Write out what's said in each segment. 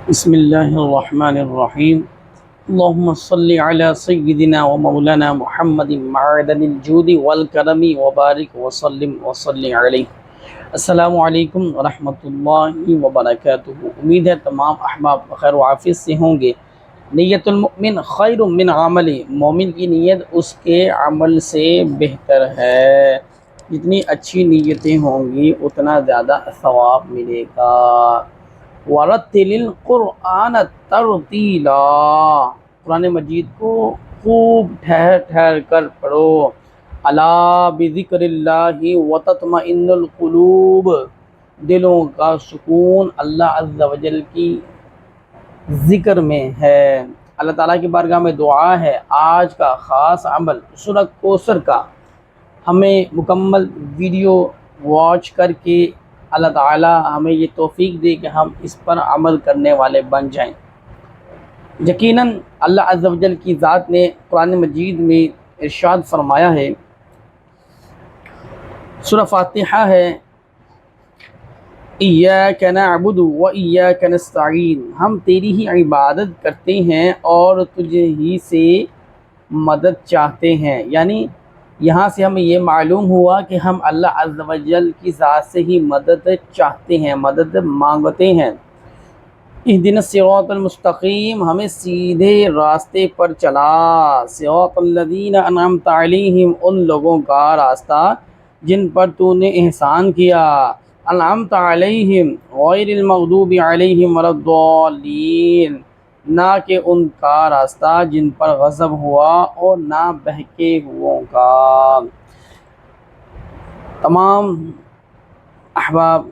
بسم اللہ الرحمن الرحیم اللہم صلی علی سیدنا و مولانا محمد معدن الجود والکرم وبارک وسلم وصلی علیہ۔ السلام علیکم ورحمۃ اللہ وبرکاتہ۔ امید ہے تمام احباب بخیر و عافیت سے ہوں گے۔ نیت المؤمن خیر من عمل، مومن کی نیت اس کے عمل سے بہتر ہے۔ جتنی اچھی نیتیں ہوں گی اتنا زیادہ ثواب ملے گا۔ وَرَتِّلِ الْقُرْآنَ تَرْتِيلًا، قرآن مجید کو خوب ٹھہر ٹھہر کر پڑھو۔ الا بذکر اللہ وتطمئن القلوب، دلوں کا سکون اللہ عز و جل کی ذکر میں ہے۔ اللہ تعالیٰ کی بارگاہ میں دعا ہے آج کا خاص عمل سورۃ کوثر کا ہمیں مکمل ویڈیو واچ کر کے اللہ تعالیٰ ہمیں یہ توفیق دے کہ ہم اس پر عمل کرنے والے بن جائیں۔ یقیناً اللہ عز و جل کی ذات نے قرآن مجید میں ارشاد فرمایا ہے، سورہ فاتحہ ہے، ایاک نعبد و ایاک نستعین، ہم تیری ہی عبادت کرتے ہیں اور تجھے ہی سے مدد چاہتے ہیں۔ یعنی یہاں سے ہمیں یہ معلوم ہوا کہ ہم اللہ عز و جل کی ذات سے ہی مدد چاہتے ہیں، مدد مانگتے ہیں۔ اہدنا الصراط المستقیم، ہمیں سیدھے راستے پر چلا۔ صراط الذین انعمت علیہم، ان لوگوں کا راستہ جن پر تو نے احسان کیا۔ انعمت علیہم غیر المغضوب علیہم ولا الضالین، نہ کہ ان کا راستہ جن پر غضب ہوا اور نہ بہکے ہوئوں کا۔ تمام احباب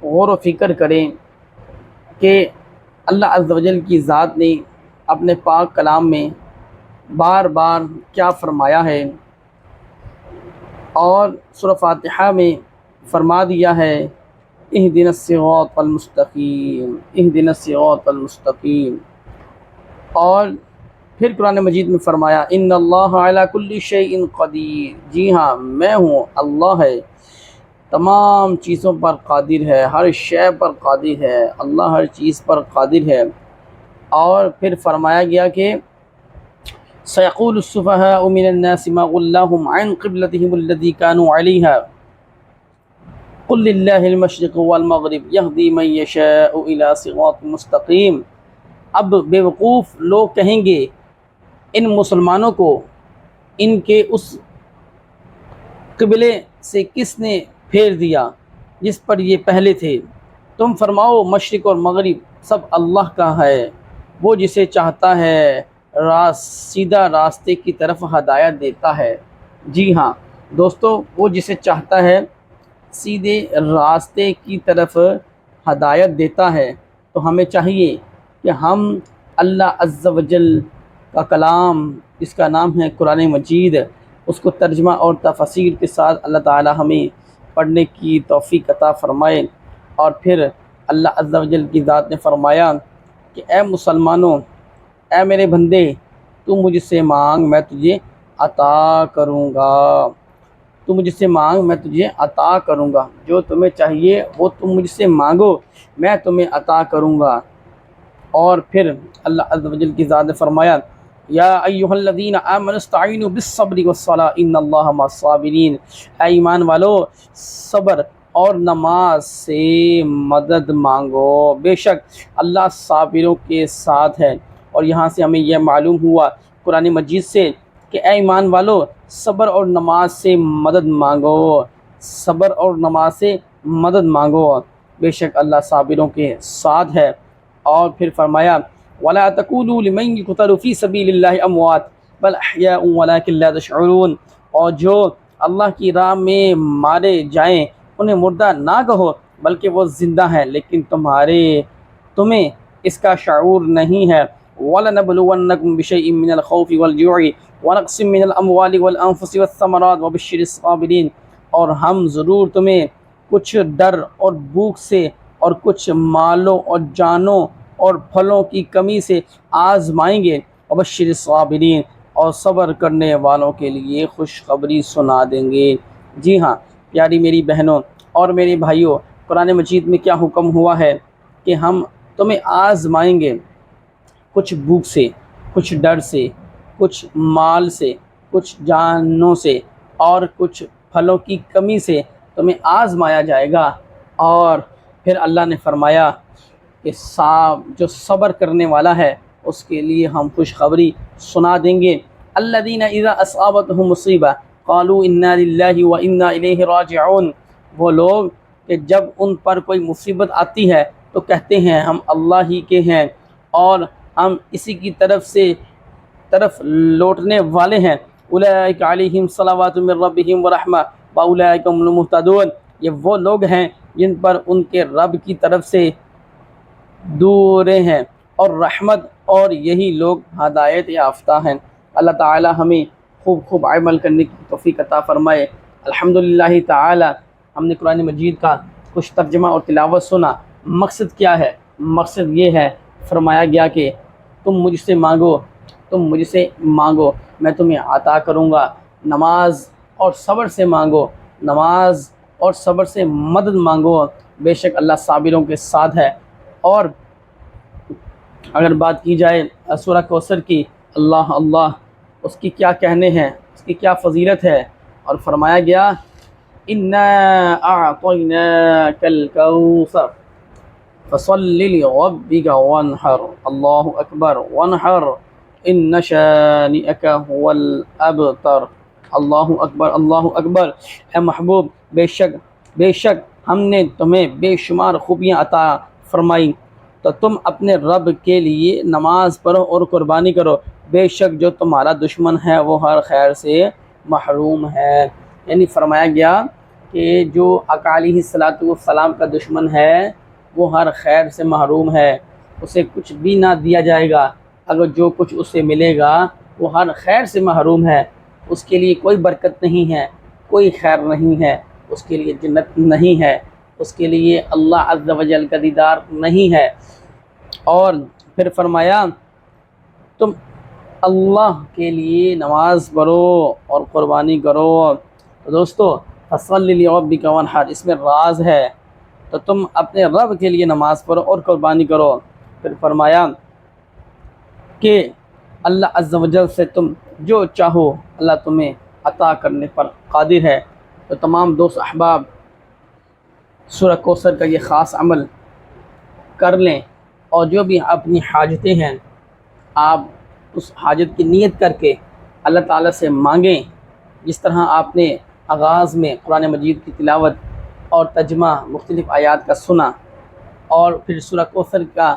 غور و فکر کریں کہ اللہ عز و جل کی ذات نے اپنے پاک کلام میں بار بار کیا فرمایا ہے، اور سورہ فاتحہ میں فرما دیا ہے اہدنا الصراط المستقیم، اہدنا الصراط المستقیم، اور پھر قرآن مجید میں فرمایا ان اللہ علی کل شیء قدیر، جی ہاں میں ہوں، اللہ ہے، تمام چیزوں پر قادر ہے، ہر شے پر قادر ہے، اللہ ہر چیز پر قادر ہے۔ اور پھر فرمایا گیا کہ سیقول السفہاء من الناس ما ولاهم عن قبلتهم التي كانوا عليها قل للہ المشرق والمغرب یہدی من یشاء الی صراط مستقیم۔ اب بیوقوف لوگ کہیں گے ان مسلمانوں کو ان کے اس قبلے سے کس نے پھیر دیا جس پر یہ پہلے تھے؟ تم فرماؤ مشرق اور مغرب سب اللہ کا ہے، وہ جسے چاہتا ہے سیدھا راستے کی طرف ہدایت دیتا ہے۔ جی ہاں دوستو، وہ جسے چاہتا ہے سیدھے راستے کی طرف ہدایت دیتا ہے۔ تو ہمیں چاہیے کہ ہم اللہ عز و جل کا کلام، اس کا نام ہے قرآن مجید، اس کو ترجمہ اور تفسیر کے ساتھ اللہ تعالی ہمیں پڑھنے کی توفیق عطا فرمائے۔ اور پھر اللہ عز و جل کی ذات نے فرمایا کہ اے مسلمانوں، اے میرے بندے، تو مجھ سے مانگ میں تجھے عطا کروں گا، تو مجھ سے مانگ میں تجھے عطا کروں گا، جو تمہیں چاہیے وہ تم مجھ سے مانگو میں تمہیں عطا کروں گا۔ اور پھر اللہ عز و جل کی ذات نے فرمایا یا ایھا الذین آمنوا استعینوا بالصبر والصلاۃ ان اللہ مع الصابرین، اے ایمان والو صبر اور نماز سے مدد مانگو، بے شک اللہ صابروں کے ساتھ ہے۔ اور یہاں سے ہمیں یہ معلوم ہوا قرآن مجید سے کہ اے ایمان والو صبر اور نماز سے مدد مانگو، صبر اور نماز سے مدد مانگو، بے شک اللہ صابروں کے ساتھ ہے۔ اور پھر فرمایا وَلَا تَقُولُوا لِمَن يُقْتَلُ فِي سَبِيلِ اللَّهِ أَمْوَاتٌ بَلْ أَحْيَاءٌ وَلَٰكِن لَّا تَشْعُرُونَ، اور جو اللہ کی راہ میں مارے جائیں انہیں مردہ نہ کہو بلکہ وہ زندہ ہیں، لیکن تمہیں اس کا شعور نہیں ہے۔ وَلَنَبْلُوَنَّكُم بِشَيْءٍ مِّنَ الْخَوْفِ وَالْجُوعِ وَنَقْصٍ مِّنَ الْأَمْوَالِ وَالْأَنفُسِ وَالثَّمَرَاتِ وَبَشِّرِ الصَّابِرِينَ، اور ہم ضرور تمہیں کچھ ڈر اور بھوک سے اور کچھ مالوں اور جانوں اور پھلوں کی کمی سے آزمائیں گے، وبشر الصابرین، اور صبر کرنے والوں کے لیے خوشخبری سنا دیں گے۔ جی ہاں پیاری میری بہنوں اور میرے بھائیوں، قرآن مجید میں کیا حکم ہوا ہے کہ ہم تمہیں آزمائیں گے، کچھ بھوک سے، کچھ ڈر سے، کچھ مال سے، کچھ جانوں سے، اور کچھ پھلوں کی کمی سے تمہیں آزمایا جائے گا۔ اور پھر اللہ نے فرمایا کہ جو صبر کرنے والا ہے اس کے لیے ہم خوشخبری سنا دیں گے۔ الذین اذا اصابتهم مصیبہ قالوا انا للہ وانا الیہ راجعون، وہ لوگ کہ جب ان پر کوئی مصیبت آتی ہے تو کہتے ہیں ہم اللہ ہی کے ہیں اور ہم اسی کی طرف لوٹنے والے ہیں۔ اولئک علیہم صلوات من ربہم ورحمہ واولئک هم المہتدون، یہ وہ لوگ ہیں جن پر ان کے رب کی طرف سے دورے ہیں اور رحمت، اور یہی لوگ ہدایت یافتہ ہیں۔ اللہ تعالی ہمیں خوب عمل کرنے کی توفیق عطا فرمائے۔ الحمدللہ تعالی ہم نے قرآن مجید کا کچھ ترجمہ اور تلاوت سنا۔ مقصد کیا ہے؟ مقصد یہ ہے، فرمایا گیا کہ تم مجھ سے مانگو میں تمہیں عطا کروں گا۔ نماز اور صبر سے مانگو، نماز اور صبر سے مدد مانگو، بے شک اللہ صابروں کے ساتھ ہے۔ اور اگر بات کی جائے سورہ کوثر کی، اللہ اس کی کیا کہنے ہیں، اس کی کیا فضیلت ہے، اور فرمایا گیا انا اعطیناک الکوثر فصل لربک وانحر، اللہ اکبر، وانحر ان شانئک هو الابتر، اللہ اکبر، اللہ اکبر۔ اے محبوب، بے شک ہم نے تمہیں بے شمار خوبیاں عطا فرمائی، تو تم اپنے رب کے لیے نماز پڑھو اور قربانی کرو، بے شک جو تمہارا دشمن ہے وہ ہر خیر سے محروم ہے۔ یعنی فرمایا گیا کہ جو آقا علیہ الصلوۃ والسلام کا دشمن ہے وہ ہر خیر سے محروم ہے، اسے کچھ بھی نہ دیا جائے گا، اگر جو کچھ اسے ملے گا وہ ہر خیر سے محروم ہے، اس کے لیے کوئی برکت نہیں ہے، کوئی خیر نہیں ہے، اس کے لیے جنت نہیں ہے، اس کے لیے اللہ عز و جل کا دیدار نہیں ہے۔ اور پھر فرمایا تم اللہ کے لیے نماز پڑھو اور قربانی کرو۔ تو دوستو، فصل لربک وانحر، اس میں راز ہے، تو تم اپنے رب کے لیے نماز پڑھو اور قربانی کرو۔ پھر فرمایا کہ اللہ عز و جل سے تم جو چاہو اللہ تمہیں عطا کرنے پر قادر ہے۔ تو تمام دوست احباب سورہ کوثر کا یہ خاص عمل کر لیں، اور جو بھی اپنی حاجتیں ہیں آپ اس حاجت کی نیت کر کے اللہ تعالیٰ سے مانگیں، جس طرح آپ نے آغاز میں قرآن مجید کی تلاوت اور ترجمہ مختلف آیات کا سنا، اور پھر سورہ کوثر کا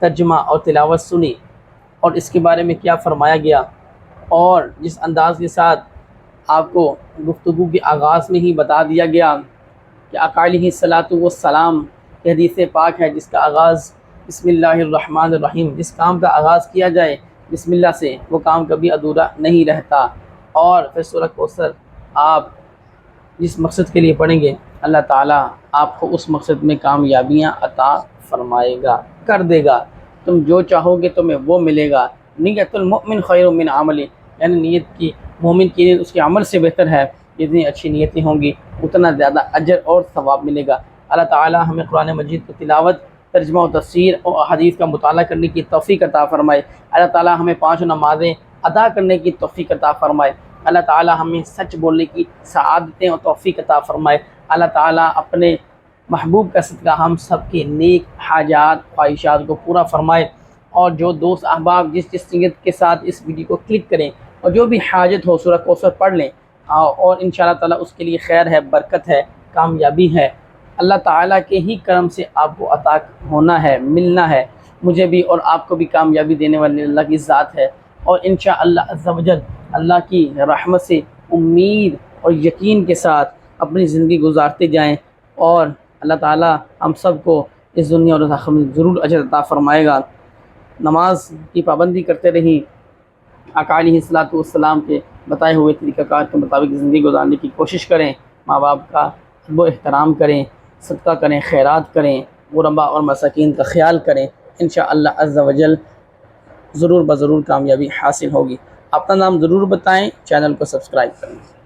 ترجمہ اور تلاوت سنی، اور اس کے بارے میں کیا فرمایا گیا، اور جس انداز کے ساتھ آپ کو گفتگو کے آغاز میں ہی بتا دیا گیا کہ آقا علیہ الصلوۃ والسلام کی حدیث پاک ہے جس کا آغاز بسم اللہ الرحمن الرحیم، جس کام کا آغاز کیا جائے بسم اللہ سے وہ کام کبھی ادھورا نہیں رہتا۔ اور پھر سورہ کوثر آپ جس مقصد کے لیے پڑھیں گے اللہ تعالیٰ آپ کو اس مقصد میں کامیابیاں عطا فرمائے گا، کر دے گا، تم جو چاہو گے تمہیں وہ ملے گا۔ نیت المؤمن خیر من عمل، یعنی نیت کی مومن کی نیت اس کے عمل سے بہتر ہے، جتنی اچھی نیتیں ہوں گی اتنا زیادہ اجر اور ثواب ملے گا۔ اللہ تعالیٰ ہمیں قرآن مجید کی تلاوت، ترجمہ و تفسیر اور احادیث کا مطالعہ کرنے کی توفیق عطا فرمائے۔ اللہ تعالیٰ ہمیں 5 نمازیں ادا کرنے کی توفیق عطا فرمائے۔ اللہ تعالیٰ ہمیں سچ بولنے کی سعادتیں اور توفیق عطا فرمائے۔ اللہ تعالیٰ اپنے محبوب کا صدقہ ہم سب کے نیک حاجات خواہشات کو پورا فرمائے، اور جو دوست احباب جس نیت کے ساتھ اس ویڈیو کو کلک کریں اور جو بھی حاجت ہو سورہ کوثر پڑھ لیں، اور انشاءاللہ تعالیٰ اس کے لیے خیر ہے، برکت ہے، کامیابی ہے، اللہ تعالیٰ کے ہی کرم سے آپ کو عطا ہونا ہے، ملنا ہے۔ مجھے بھی اور آپ کو بھی کامیابی دینے والی اللہ کی ذات ہے، اور انشاءاللہ عز و جل اللہ کی رحمت سے امید اور یقین کے ساتھ اپنی زندگی گزارتے جائیں، اور اللہ تعالیٰ ہم سب کو اس دنیا اور آخرت میں ضرور اجر عطا فرمائے گا۔ نماز کی پابندی کرتے رہیں، آقا علیہ الصلوۃ والسلام کے بتائے ہوئے طریقہ کار کے مطابق زندگی گزارنے کی کوشش کریں، ماں باپ کا ادب و احترام کریں، صدقہ کریں، خیرات کریں، غرباء اور مساکین کا خیال کریں، انشاءاللہ عز و جل ضرور بضرور کامیابی حاصل ہوگی۔ اپنا نام ضرور بتائیں، چینل کو سبسکرائب کریں۔